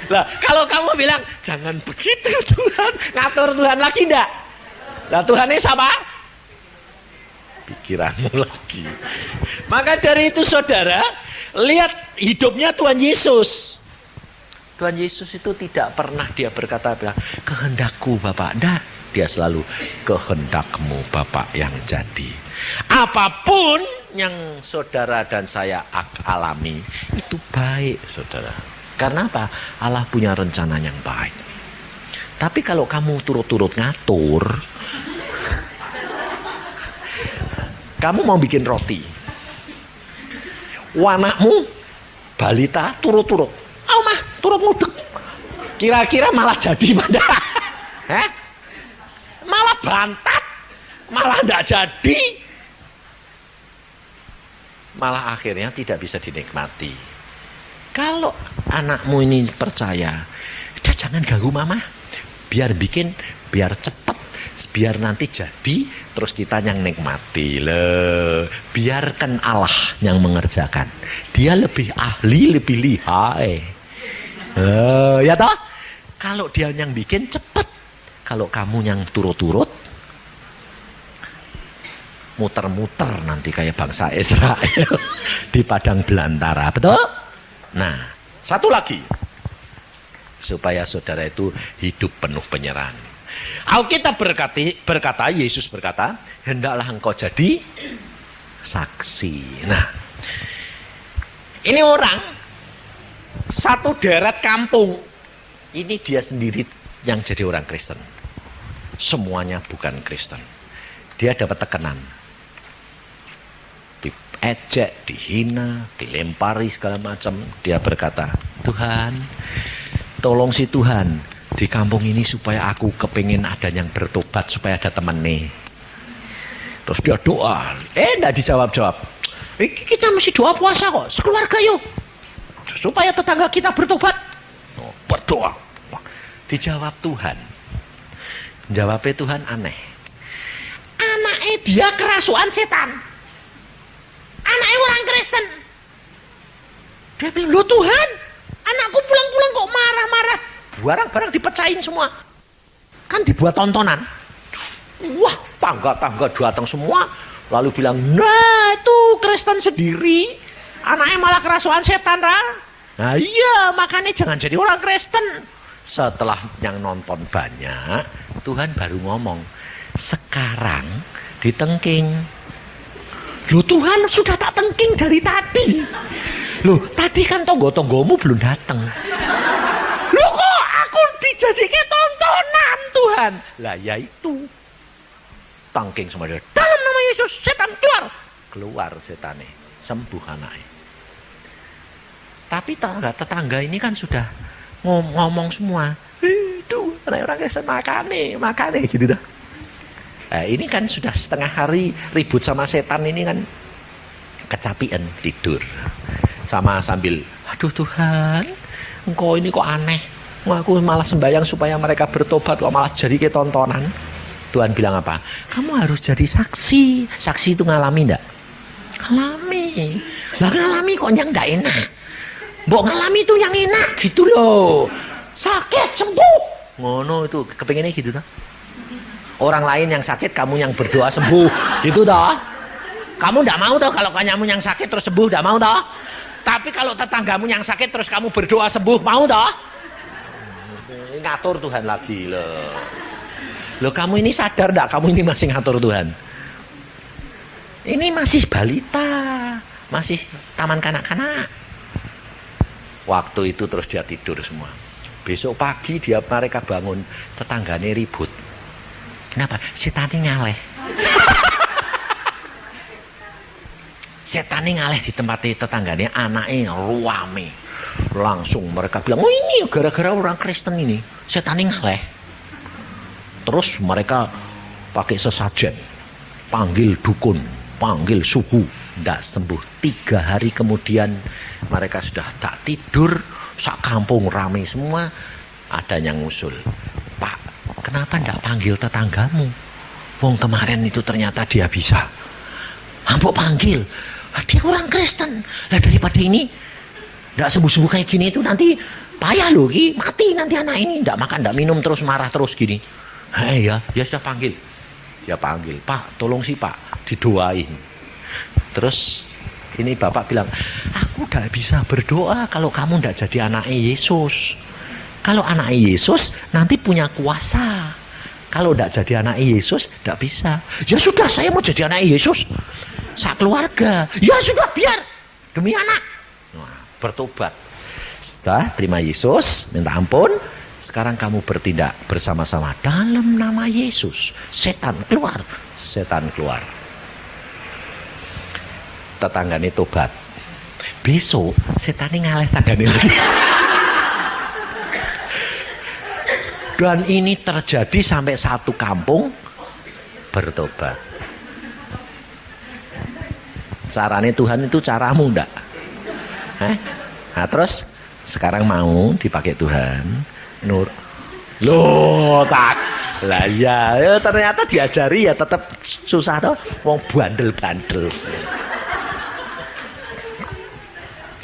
[SPEAKER 1] Lah, kalau kamu bilang jangan begitu Tuhan, ngatur Tuhan lagi enggak? Lah Tuhannya siapa? Pikiranmu lagi. Maka dari itu saudara, lihat hidupnya Tuhan Yesus. Tuhan Yesus itu tidak pernah dia berkata bilang, kehendakku Bapak. Enggak, dia selalu kehendakmu Bapak yang jadi. Apapun yang saudara dan saya alami itu baik saudara. Karena apa? Allah punya rencana yang baik. Tapi kalau kamu turut-turut ngatur, kamu mau bikin roti, anakmu balita turut-turut, mah turut mudek, kira-kira malah jadi mana? Malah bantat, malah tidak jadi, malah akhirnya tidak bisa dinikmati. Kalau anakmu ini percaya, udah jangan ganggu mama, biar bikin, biar cepat, biar nanti jadi, terus kita yang nikmati. Biarkan Allah yang mengerjakan. Dia lebih ahli, lebih lihai. Ya toh? Kalau dia yang bikin cepat, kalau kamu yang turut-turut, muter-muter nanti kayak bangsa Israel di padang belantara, betul? Nah, satu lagi, supaya saudara itu hidup penuh penyerahan. Alkitab berkata, Yesus berkata, hendaklah engkau jadi saksi. Nah, ini orang satu deret kampung, ini dia sendiri yang jadi orang Kristen. Semuanya bukan Kristen. Dia dapat tekanan, diejek, dihina, dilempari segala macam. Dia berkata, Tuhan, tolong si Tuhan di kampung ini supaya aku kepingin ada yang bertobat, supaya ada teman nih. Terus dia doa, enggak dijawab-jawab. Kita mesti doa puasa kok, sekeluarga yuk, supaya tetangga kita bertobat. Berdoa. Dijawab Tuhan. Jawabnya Tuhan aneh. Anaknya dia kerasukan setan. Anaknya orang Kristen. Dia bilang, loh Tuhan, anakku pulang-pulang kok marah-marah. Barang-barang dipecahin semua. Kan dibuat tontonan. Wah, tangga-tangga datang semua. Lalu bilang, nah itu Kristen sendiri. Anaknya malah kerasukan setan, Nah iya, makanya jangan jadi orang Kristen. Setelah yang nonton banyak, Tuhan baru ngomong, sekarang ditengking. Loh Tuhan, sudah tak tengking dari tadi. Loh, tadi kan tonggo-tonggomu belum datang. Loh kok aku dijadikan tontonan Tuhan? Lah ya itu. Tengking semua dia. Dalam nama Yesus, setan keluar. Keluar setannya, sembuh anaknya. Tapi tetangga ini kan sudah ngomong semua. Tuhan, orang Kristen makane gitu dah. Nah, ini kan sudah setengah hari ribut sama setan ini kan kecapian tidur. Sama sambil, aduh Tuhan, engkau ini kok aneh. Aku malah sembahyang supaya mereka bertobat kok malah jadi kayak tontonan. Tuhan bilang apa? Kamu harus jadi saksi. Saksi itu ngalami enggak? Ngalami. Lah ngalami kok yang enggak enak. Mbok ngalami itu yang enak gitu loh. Sakit sembuh. Ngono itu kepengennya gitu dah. Orang lain yang sakit, kamu yang berdoa sembuh. Gitu dah. Kamu enggak mau toh kalau kamu yang sakit terus sembuh, enggak mau toh? Tapi kalau tetanggamu yang sakit terus kamu berdoa sembuh, mau toh? Ngatur Tuhan lagi loh. Loh kamu ini sadar enggak kamu ini masih ngatur Tuhan? Ini masih balita, masih taman kanak-kanak. Waktu itu terus dia tidur semua. Besok pagi mereka bangun, tetangganya ribut. Kenapa? Setannya ngaleh. Setannya ngaleh di tempat tetangganya, anaknya ruame. Langsung mereka bilang, oh ini gara-gara orang Kristen ini, setannya ngaleh. Terus mereka pakai sesajen, panggil dukun, panggil suhu, tidak sembuh. 3 hari kemudian mereka sudah tak tidur, sak kampung ramai semua. Ada yang ngusul, Pak, kenapa tidak panggil tetanggamu? Wong kemarin itu ternyata dia bisa. Ambok panggil, dia orang Kristen. Lah daripada ini tidak sembuh-sembuh kayak gini itu nanti payah loh, mati nanti anak ini. Tidak makan, tidak minum terus marah terus gini. Ya sudah panggil. Dia panggil, Pak, tolong sih Pak, didoain. Terus ini bapak bilang, aku tidak bisa berdoa kalau kamu tidak jadi anaknya Yesus. Kalau anaknya Yesus nanti punya kuasa. Kalau tidak jadi anaknya Yesus tidak bisa. Ya sudah, saya mau jadi anaknya Yesus. Keluarga. Ya sudah, biar demi anak. Nah, bertobat. Setelah terima Yesus, minta ampun. Sekarang kamu bertindak bersama-sama dalam nama Yesus. Setan keluar. Setan keluar. Tetangganya tobat. Besok setannya ngaleh tangganya lagi. Dan ini terjadi sampai satu kampung bertobat. Caranya Tuhan itu caramu enggak? Nah terus sekarang mau dipakai Tuhan. Nur, loh tak lah ya, ternyata diajari ya tetap susah toh, wong bandel-bandel.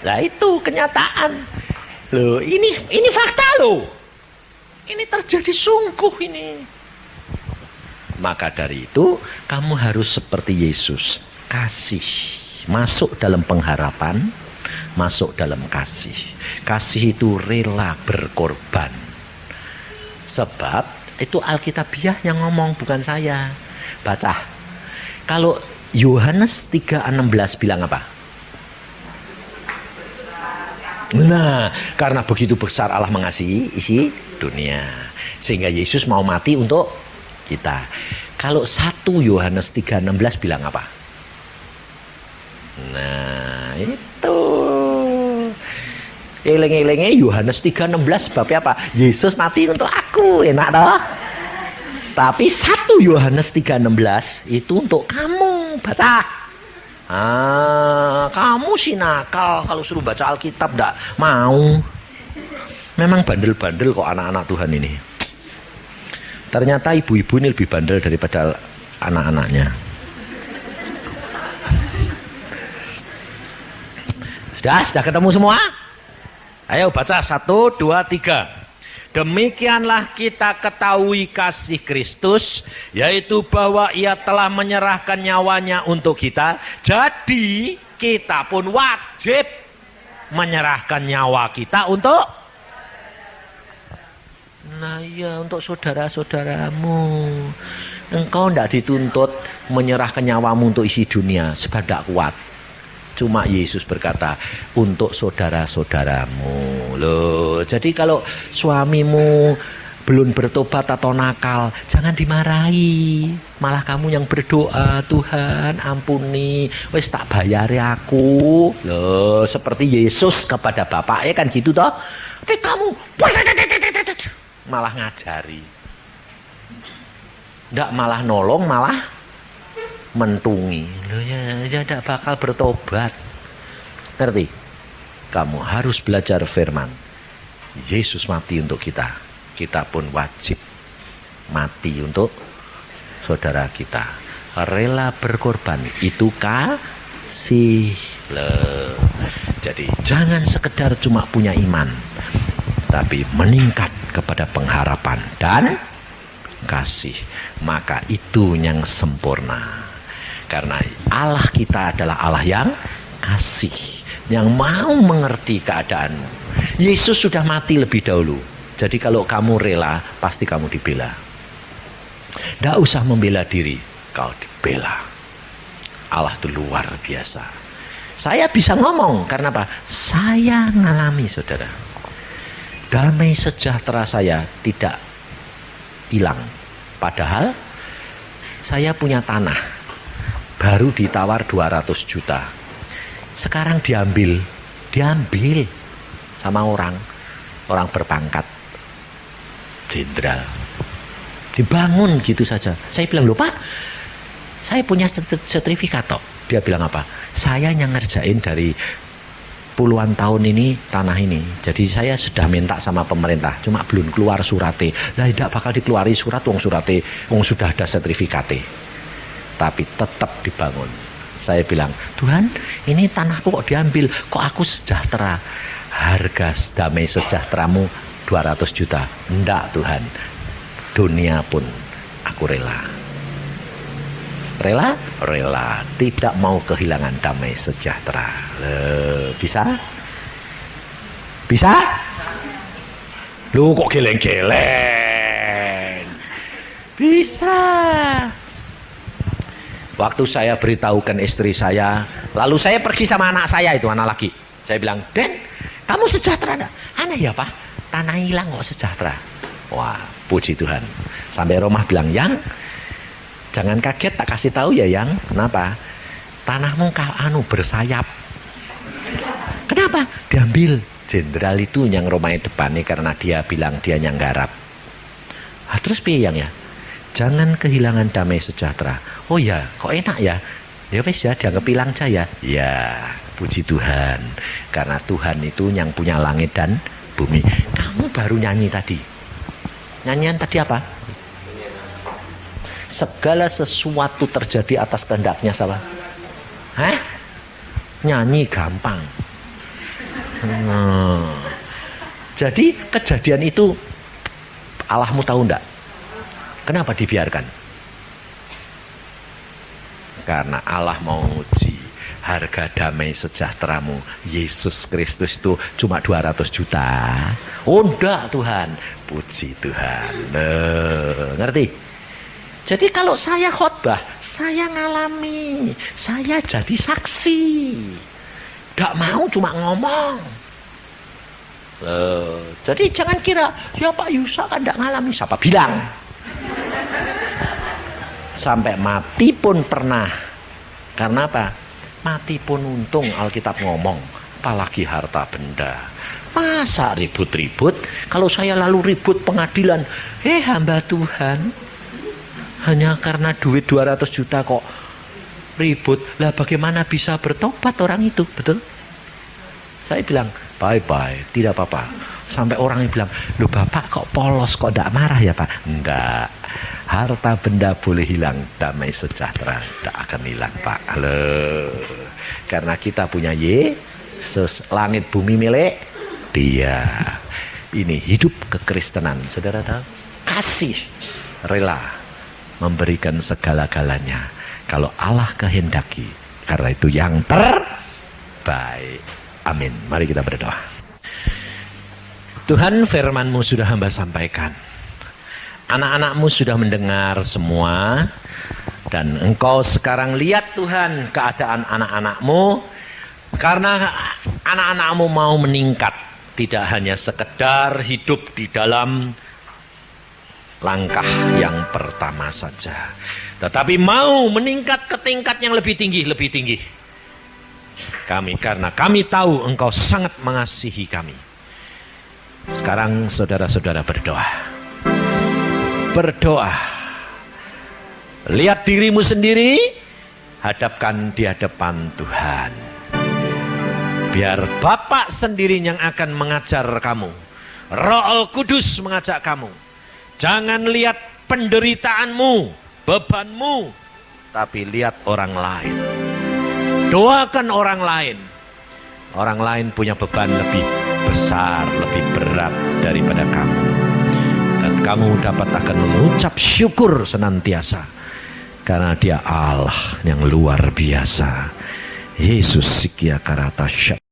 [SPEAKER 1] Lah itu kenyataan. Loh, ini fakta loh. Ini terjadi sungguh ini. Maka dari itu kamu harus seperti Yesus, kasih, masuk dalam pengharapan, masuk dalam kasih. Kasih itu rela berkorban. Sebab itu Alkitabiah yang ngomong, bukan saya. Baca. Kalau Yohanes 3:16 bilang apa? Nah, karena begitu besar Allah mengasihi isi dunia, sehingga Yesus mau mati untuk kita. Kalau 1 Yohanes 3:16 bilang apa? Nah, itu. Eleng-elengnya Yohanes 3:16 sebabnya apa? Yesus mati untuk aku, enak toh? Tapi 1 Yohanes 3:16 itu untuk kamu, baca. Kamu sih nakal kalau suruh baca Alkitab enggak mau. Memang bandel-bandel kok anak-anak Tuhan ini. Ternyata ibu-ibu ini lebih bandel daripada anak-anaknya. Sudah ketemu semua? Ayo baca 1, 2, 3. Demikianlah kita ketahui kasih Kristus, yaitu bahwa ia telah menyerahkan nyawanya untuk kita. Jadi kita pun wajib menyerahkan nyawa kita untuk, nah ya, untuk saudara-saudaramu. Engkau tidak dituntut menyerahkan nyawamu untuk isi dunia, sebab tidak kuat. Cuma Yesus berkata untuk saudara-saudaramu. Loh, jadi kalau suamimu belum bertobat atau nakal, jangan dimarahi. Malah kamu yang berdoa, Tuhan ampuni, wis tak bayari aku. Loh, seperti Yesus kepada bapaknya kan gitu toh. Tapi kamu malah ngajari. Ndak malah nolong, malah mentungi. Loh ya ndak bakal bertobat. Ngerti? Kamu harus belajar firman. Yesus mati untuk kita. Kita pun wajib mati untuk saudara kita. Rela berkorban, itu kasih. Loh. Jadi jangan sekedar cuma punya iman, tapi meningkat kepada pengharapan dan kasih. Maka itu yang sempurna. Karena Allah kita adalah Allah yang kasih, yang mau mengerti keadaanmu. Yesus sudah mati lebih dahulu. Jadi kalau kamu rela, pasti kamu dibela. Tidak usah membela diri, kau dibela. Allah itu luar biasa. Saya bisa ngomong, karena apa? Saya ngalami, saudara. Damai sejahtera saya tidak hilang. Padahal saya punya tanah, baru ditawar 200 juta. Sekarang diambil sama orang berpangkat jenderal. Dibangun gitu saja. Saya bilang, "Loh Pak, saya punya sertifikat toh." Dia bilang apa? "Saya yang ngerjain dari puluhan tahun ini tanah ini. Jadi saya sudah minta sama pemerintah, cuma belum keluar suratnya." Nah, tidak bakal dikeluari surat wong suratnya, wong sudah ada sertifikatnya. Tapi tetap dibangun. Saya bilang, "Tuhan, ini tanahku kok diambil, kok aku sejahtera? Harga damai sejahteramu 200 juta. Enggak Tuhan, dunia pun aku rela. Rela, tidak mau kehilangan damai sejahtera." Bisa? Lu kok geleng-geleng? Bisa. Waktu saya beritahukan istri saya, lalu saya pergi sama anak saya itu, anak laki. Saya bilang, "Den, kamu sejahtera enggak?" "Aneh ya Pak, tanah hilang kok sejahtera." Wah, puji Tuhan. Sampai rumah bilang, "Yang, jangan kaget, tak kasih tahu ya Yang. Kenapa? Tanahmu bersayap." "Kenapa?" "Diambil jenderal itu yang rumahnya depannya karena dia bilang dia yang garap." Terus piye Yang ya? "Jangan kehilangan damai sejahtera." "Oh ya, kok enak ya?" "Ya wis ya, dianggap hilang aja." Ya, puji Tuhan. Karena Tuhan itu yang punya langit dan bumi. Kamu baru nyanyi tadi. Nyanyian tadi apa? Segala sesuatu terjadi atas kehendaknya salah. Nyanyi gampang. Jadi kejadian itu Allahmu tahu enggak? Kenapa dibiarkan? Karena Allah mau uji harga damai sejahteramu. Yesus Kristus itu cuma 200 juta. Oh enggak Tuhan. Puji Tuhan. Ngerti? Jadi kalau saya khotbah, saya ngalami, saya jadi saksi. Enggak mau cuma ngomong. Jadi jangan kira, ya Pak Yusa kan enggak ngalami. Siapa bilang? Sampai mati pun pernah. Karena apa? Mati pun untung Alkitab ngomong, apalagi harta benda. Masa ribut-ribut? Kalau saya lalu ribut pengadilan, hamba Tuhan, hanya karena duit 200 juta kok ribut. Lah bagaimana bisa bertobat orang itu? Betul? Saya bilang, bye-bye, tidak apa-apa. Sampai orang yang bilang, "Loh Bapak kok polos, kok tidak marah ya Pak?" Enggak. Harta benda boleh hilang, damai sejahtera tidak akan hilang Pak. Halo. Karena kita punya Yesus, langit bumi milik Dia. Ini hidup kekristenan, saudara tahu? Kasih, rela memberikan segala-galanya. Kalau Allah kehendaki, karena itu yang terbaik. Amin. Mari kita berdoa. Tuhan, firman-Mu sudah hamba sampaikan. Anak-anak-Mu sudah mendengar semua. Dan Engkau sekarang lihat Tuhan keadaan anak-anak-Mu. Karena anak-anak-Mu mau meningkat. Tidak hanya sekedar hidup di dalam langkah yang pertama saja. Tetapi mau meningkat ke tingkat yang lebih tinggi, lebih tinggi. Karena kami tahu Engkau sangat mengasihi kami. Sekarang saudara-saudara berdoa. berdoa. Lihat dirimu sendiri, hadapkan di hadapan Tuhan. Biar Bapak sendiri yang akan mengajar kamu. Roh Kudus mengajak kamu. Jangan lihat penderitaanmu, bebanmu, tapi lihat orang lain. Doakan orang lain. Orang lain punya beban lebih besar, lebih berat daripada kamu. Dan kamu dapat akan mengucap syukur senantiasa. Karena Dia Allah yang luar biasa. Yesus Sikia Karata Syak.